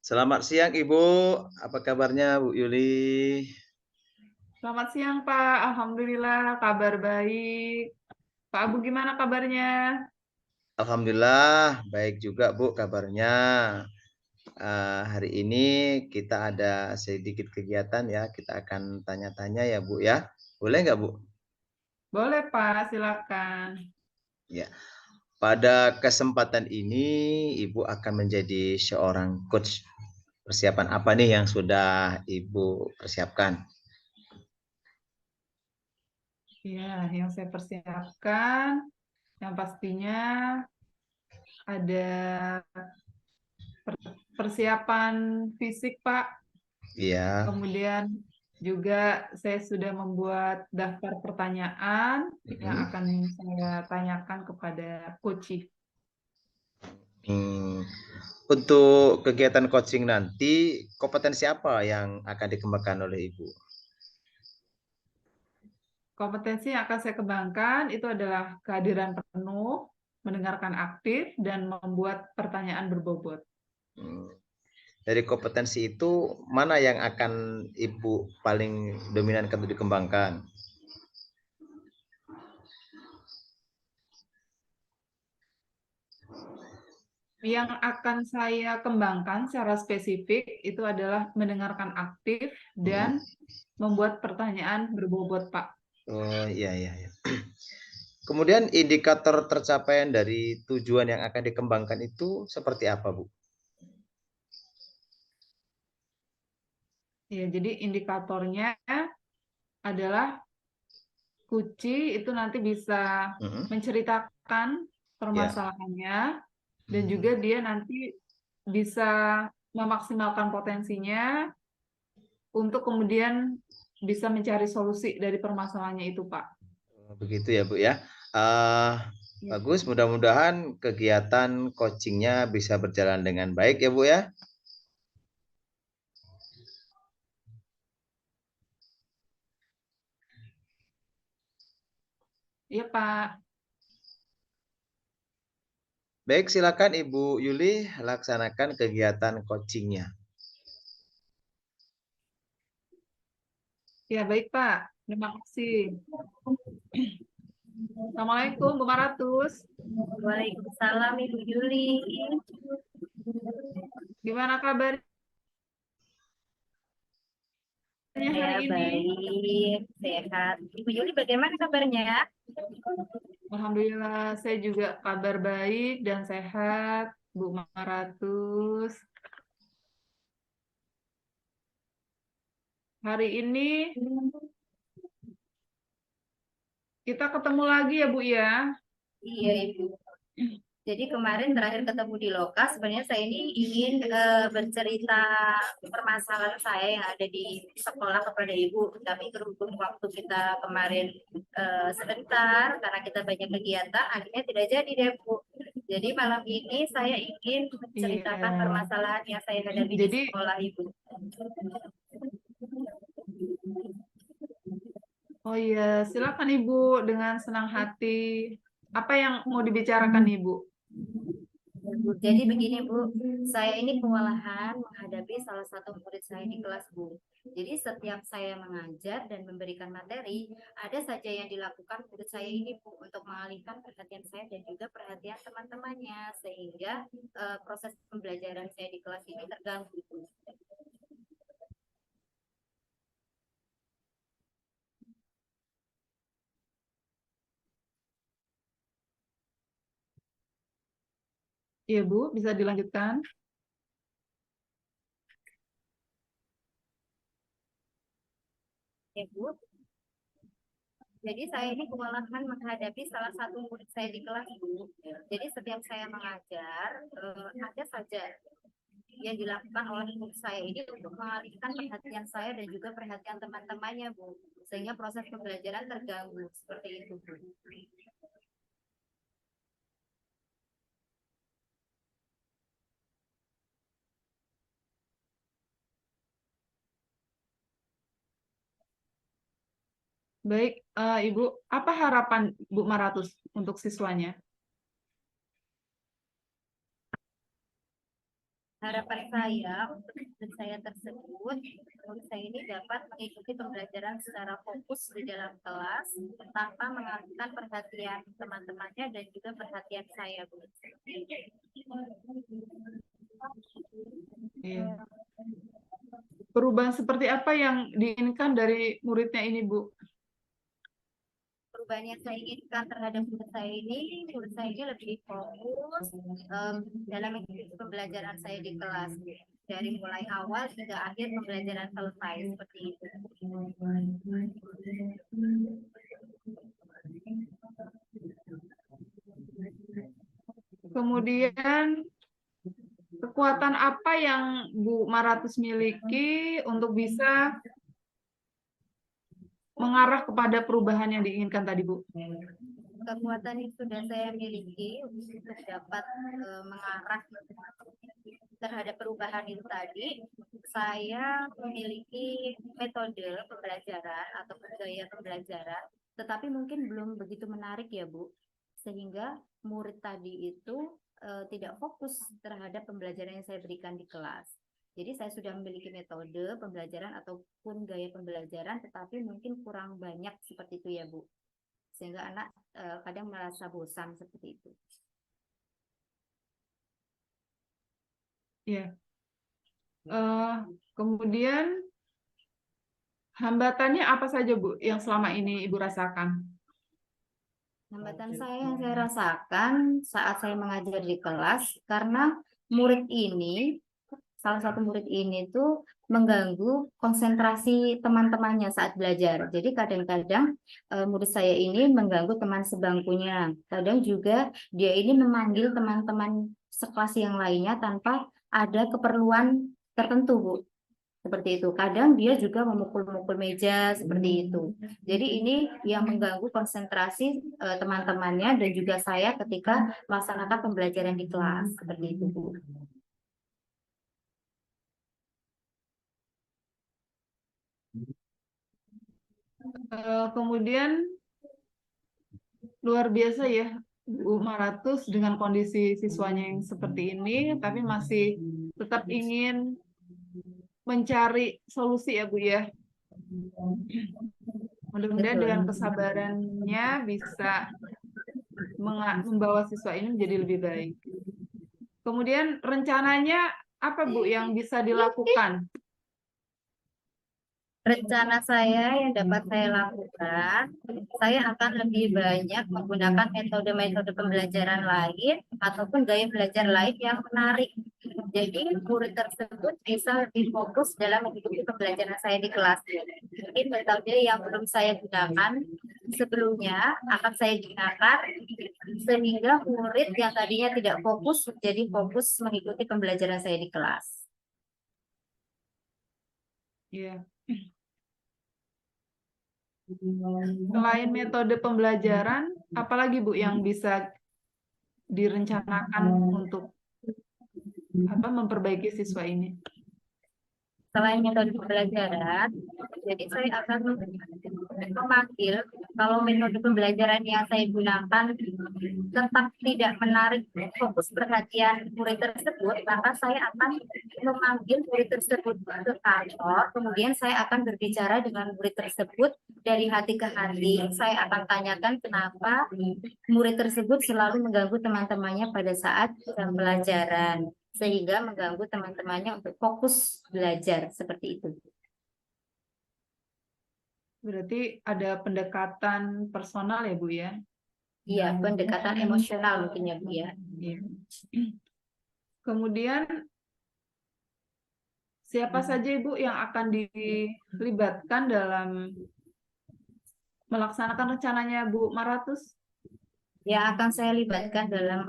Selamat siang Ibu, apa kabarnya Bu Yuli? Selamat siang, Pak. Alhamdulillah, kabar baik. Pak Abu gimana kabarnya? Alhamdulillah baik juga Bu kabarnya. Hari ini kita ada sedikit kegiatan ya, kita akan tanya-tanya ya Bu ya. Boleh nggak Bu? Boleh, Pak. Silakan. Ya. Pada kesempatan ini Ibu akan menjadi seorang coach. Persiapan apa nih yang sudah Ibu persiapkan? Ya, yang saya persiapkan, yang pastinya ada persiapan fisik, Pak. Iya. Kemudian juga saya sudah membuat daftar pertanyaan yang Mhm. akan saya tanyakan kepada coach. Hmm, Untuk kegiatan coaching nanti, kompetensi apa yang akan dikembangkan oleh Ibu? Kompetensi yang akan saya kembangkan itu adalah kehadiran penuh, mendengarkan aktif, dan membuat pertanyaan berbobot. Hmm, Dari kompetensi itu, mana yang akan Ibu paling dominan untuk dikembangkan? Yang akan saya kembangkan secara spesifik itu adalah mendengarkan aktif dan Hmm. membuat pertanyaan berbobot, Pak. Oh iya iya. Iya. Kemudian indikator tercapaian dari tujuan yang akan dikembangkan itu seperti apa, Bu? Ya, jadi indikatornya adalah Kuci itu nanti bisa Hmm. menceritakan Ya. permasalahannya dan Hmm. juga dia nanti bisa memaksimalkan potensinya untuk kemudian bisa mencari solusi dari permasalahannya itu, Pak. Begitu ya, Bu ya. Eh, Ya, Bagus, mudah-mudahan kegiatan coachingnya bisa berjalan dengan baik ya, Bu ya. iya, Pak. Baik, silakan Ibu Yuli laksanakan kegiatan coachingnya. Ya, baik, Pak. Terima kasih. Assalamualaikum, Bu Maratus. Waalaikumsalam Ibu Juli. Gimana kabarnya Saya hari ini? baik, sehat. Ibu Juli bagaimana kabarnya? Alhamdulillah, saya juga kabar baik dan sehat, Bu Maratus. Hari ini kita ketemu lagi ya, Bu ya. Iya Ibu. Jadi kemarin terakhir ketemu di Loka, sebenarnya saya ini ingin bercerita permasalahan saya yang ada di sekolah kepada Ibu. Tapi berhubung waktu kita kemarin sebentar, karena kita banyak kegiatan, akhirnya tidak jadi deh Bu. Jadi malam ini saya ingin menceritakan Iya. permasalahan yang saya hadapi di Jadi, sekolah Ibu. oh iya, silakan Ibu dengan senang hati. Apa yang mau dibicarakan Ibu? Jadi begini Bu, saya ini kewalahan menghadapi salah satu murid saya di kelas Bu. Jadi setiap saya mengajar dan memberikan materi, ada saja yang dilakukan murid saya ini Bu untuk mengalihkan perhatian saya dan juga perhatian teman-temannya sehingga proses pembelajaran saya di kelas ini terganggu Bu. Iya Bu, bisa dilanjutkan. Ya Bu, jadi saya ini kewalahan menghadapi salah satu murid saya di kelas Bu. Jadi setiap saya mengajar, ada saja yang dilakukan oleh guru saya ini untuk mengalihkan perhatian saya dan juga perhatian teman-temannya Bu, sehingga proses pembelajaran terganggu seperti itu Bu. Baik, Ibu, apa harapan Bu Maratus untuk siswanya? Harapan saya untuk murid saya tersebut, murid saya ini dapat mengikuti pembelajaran secara fokus di dalam kelas tanpa mengalihkan perhatian teman-temannya dan juga perhatian saya, Bu. Iya. Perubahan seperti apa yang diinginkan dari muridnya ini, Bu? Perubahan yang saya inginkan terhadap murid saya ini lebih fokus dalam mengikuti pembelajaran saya di kelas, dari mulai awal hingga akhir pembelajaran selesai, seperti itu. Kemudian kekuatan apa yang Bu Maratus miliki untuk bisa mengarah kepada perubahan yang diinginkan tadi, Bu? Kekuatan yang sudah saya miliki untuk dapat mengarah terhadap perubahan itu tadi, saya memiliki metode pembelajaran atau gaya pembelajaran, tetapi mungkin belum begitu menarik ya, Bu, sehingga murid tadi itu tidak fokus terhadap pembelajaran yang saya berikan di kelas. Jadi saya sudah memiliki metode pembelajaran ataupun gaya pembelajaran, tetapi mungkin kurang banyak seperti itu ya, Bu. Sehingga anak kadang merasa bosan seperti itu. Ya. Kemudian hambatannya apa saja, Bu, yang selama ini Ibu rasakan? Hambatan yang saya rasakan saat saya mengajar di kelas, karena murid ini, salah satu murid ini tuh mengganggu konsentrasi teman-temannya saat belajar. Jadi kadang-kadang murid saya ini mengganggu teman sebangkunya. Kadang juga dia ini memanggil teman-teman sekelas yang lainnya tanpa ada keperluan tertentu, Bu. Seperti itu. Kadang dia juga memukul-mukul meja seperti itu. Jadi ini yang mengganggu konsentrasi teman-temannya dan juga saya ketika melaksanakan pembelajaran di kelas. Seperti itu, Bu. Kemudian luar biasa ya, Bu Maratus dengan kondisi siswanya yang seperti ini, tapi masih tetap ingin mencari solusi ya, Bu ya. Mudah-mudahan dengan kesabarannya bisa membawa siswa ini menjadi lebih baik. Kemudian rencananya apa, Bu, yang bisa dilakukan? Rencana saya yang dapat saya lakukan, saya akan lebih banyak menggunakan metode-metode pembelajaran lain ataupun gaya belajar lain yang menarik. Jadi murid tersebut bisa lebih fokus dalam mengikuti pembelajaran saya di kelas. Mungkin metode yang belum saya gunakan sebelumnya akan saya gunakan sehingga murid yang tadinya tidak fokus menjadi fokus mengikuti pembelajaran saya di kelas. Iya. Selain metode pembelajaran, apalagi Bu yang bisa direncanakan untuk memperbaiki siswa ini? Selain metode pembelajaran, jadi saya akan memanggil, kalau metode pembelajaran yang saya gunakan tetap tidak menarik fokus perhatian murid tersebut, maka saya akan memanggil murid tersebut ke kantor, kemudian saya akan berbicara dengan murid tersebut dari hati ke hati. Saya akan tanyakan kenapa murid tersebut selalu mengganggu teman-temannya pada saat pembelajaran, sehingga mengganggu teman-temannya untuk fokus belajar, seperti itu. Berarti ada pendekatan personal ya, Bu ya? Iya, pendekatan emosional mungkin ya, Bu ya. Iya. Kemudian siapa saja Ibu yang akan dilibatkan dalam melaksanakan rencananya Bu Maratus? Yang akan saya libatkan dalam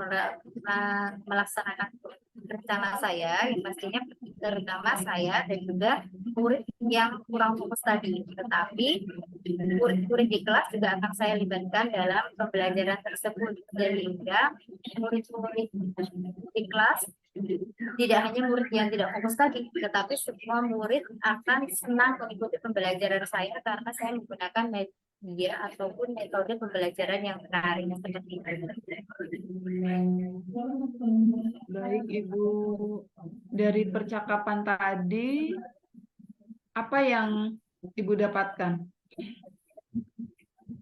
melaksanakan rencana saya, yang pastinya terutama saya dan juga murid yang kurang fokus tadi. Tetapi murid-murid di kelas juga akan saya libatkan dalam pembelajaran tersebut, sehingga murid-murid di kelas tidak hanya murid yang tidak fokus tadi, tetapi semua murid akan senang mengikuti pembelajaran saya karena saya menggunakan media ataupun metode pembelajaran yang menarik seperti itu. Baik, Ibu. Dari percakapan tadi, apa yang Ibu dapatkan?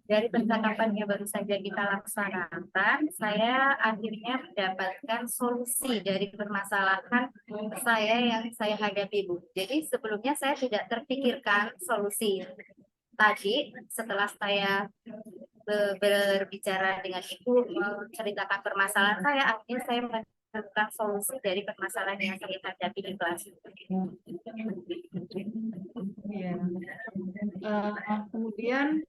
Dari percakapan yang baru saja kita laksanakan, saya akhirnya mendapatkan solusi dari permasalahan saya yang saya hadapi, Bu. Jadi sebelumnya saya tidak terpikirkan solusi. Tadi setelah saya berbicara dengan Ibu, menceritakan permasalahan saya, akhirnya saya menemukan solusi dari permasalahan yang saya hadapi di kelas. Ya. Kemudian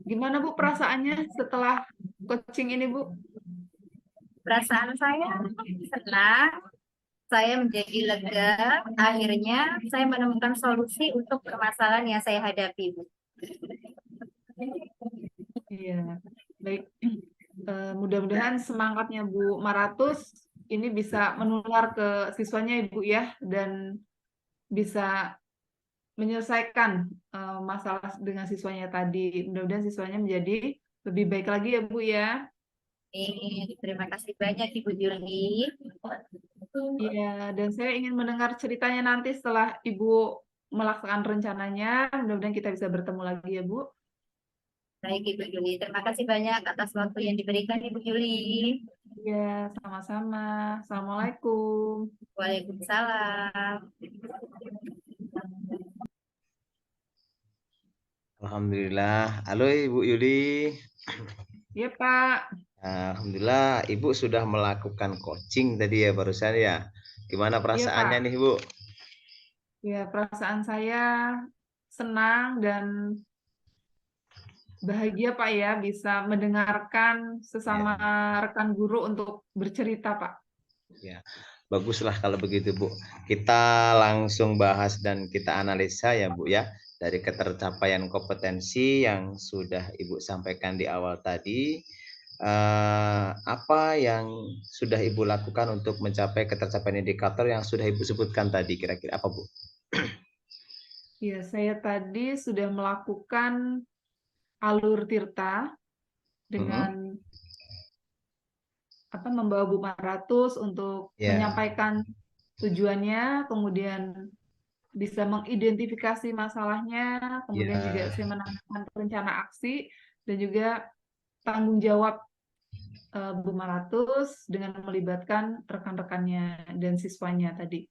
gimana Bu perasaannya setelah coaching ini, Bu? Perasaan saya senang, saya menjadi lega, akhirnya saya menemukan solusi untuk permasalahan yang saya hadapi, Bu. Iya, baik. Mudah-mudahan semangatnya Bu Maratus ini bisa menular ke siswanya Ibu ya, dan bisa menyelesaikan masalah dengan siswanya tadi. Mudah-mudahan siswanya menjadi lebih baik lagi ya Bu ya. Terima kasih banyak Ibu Yuli. Iya, dan saya ingin mendengar ceritanya nanti setelah Ibu melaksanakan rencananya. Mudah-mudahan kita bisa bertemu lagi ya Bu. Baik Ibu Yuli, terima kasih banyak atas waktu yang diberikan Ibu Yuli. Iya, sama-sama. Assalamualaikum. Waalaikumsalam. Alhamdulillah. Halo Ibu Yuli. Iya Pak. Alhamdulillah Ibu sudah melakukan coaching tadi ya barusan ya. Gimana Iya perasaannya Pak. nih Bu? Ya, perasaan saya senang dan bahagia Pak ya bisa mendengarkan sesama rekan guru untuk bercerita Pak. Ya, baguslah kalau begitu Bu. Kita langsung bahas dan kita analisa ya Bu ya. Dari ketercapaian kompetensi yang sudah Ibu sampaikan di awal tadi. Apa yang sudah Ibu lakukan untuk mencapai ketercapaian indikator yang sudah Ibu sebutkan tadi? Kira-kira apa Bu? Ya, saya tadi sudah melakukan alur tirta dengan membawa Bu Maratus untuk menyampaikan tujuannya, kemudian bisa mengidentifikasi masalahnya, kemudian juga saya menanyakan rencana aksi dan juga tanggung jawab Bu Maratus dengan melibatkan rekan-rekannya dan siswanya tadi.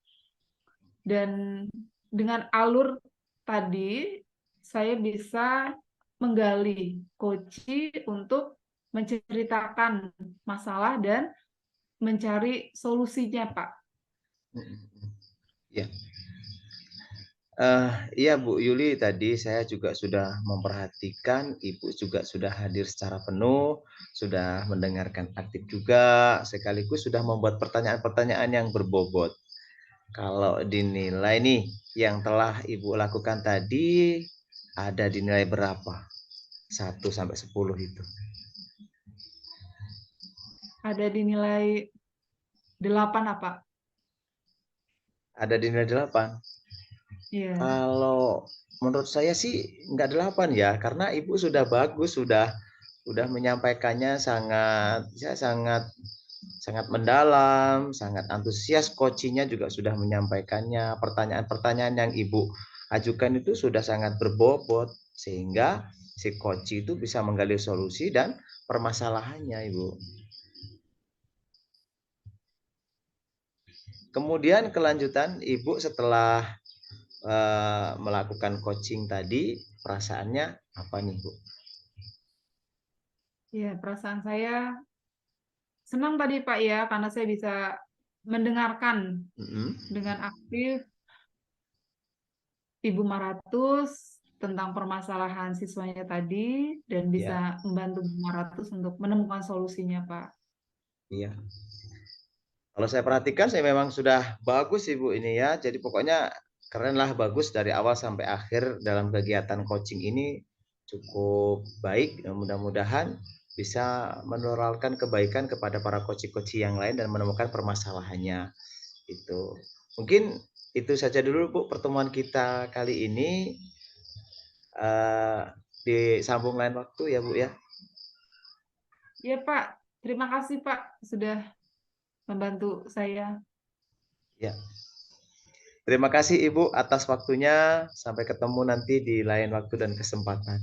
Dan dengan alur tadi, saya bisa menggali coach untuk menceritakan masalah dan mencari solusinya, Pak. Ya. Iya Bu Yuli, tadi saya juga sudah memperhatikan Ibu juga sudah hadir secara penuh, sudah mendengarkan aktif juga, sekaligus sudah membuat pertanyaan-pertanyaan yang berbobot. Kalau dinilai nih yang telah Ibu lakukan tadi ada dinilai berapa? 1 sampai 10 itu. Ada dinilai 8 apa? Ada dinilai 8. Iya. Kalau menurut saya sih enggak 8 ya, karena Ibu sudah bagus, sudah menyampaikannya sangat mendalam, sangat antusias. Coachingnya juga sudah menyampaikannya. Pertanyaan-pertanyaan yang Ibu ajukan itu sudah sangat berbobot, sehingga si coach itu bisa menggali solusi dan permasalahannya, Ibu. Kemudian kelanjutan Ibu setelah melakukan coaching tadi, perasaannya apa nih, Bu? Ya, perasaan saya senang tadi Pak ya, karena saya bisa mendengarkan dengan aktif Ibu Maratus tentang permasalahan siswanya tadi dan bisa membantu Bu Maratus untuk menemukan solusinya, Pak. Iya. Kalau saya perhatikan saya memang sudah bagus Ibu ini ya. Jadi pokoknya keren lah, bagus dari awal sampai akhir dalam kegiatan coaching ini cukup baik. Mudah-mudahan bisa menularkan kebaikan kepada para coach-coach yang lain dan menemukan permasalahannya. Itu. Mungkin itu saja dulu Bu pertemuan kita kali ini. Disambung lain waktu ya Bu ya. Ya Pak, terima kasih Pak sudah membantu saya. Ya. Terima kasih Ibu atas waktunya. Sampai ketemu nanti di lain waktu dan kesempatan.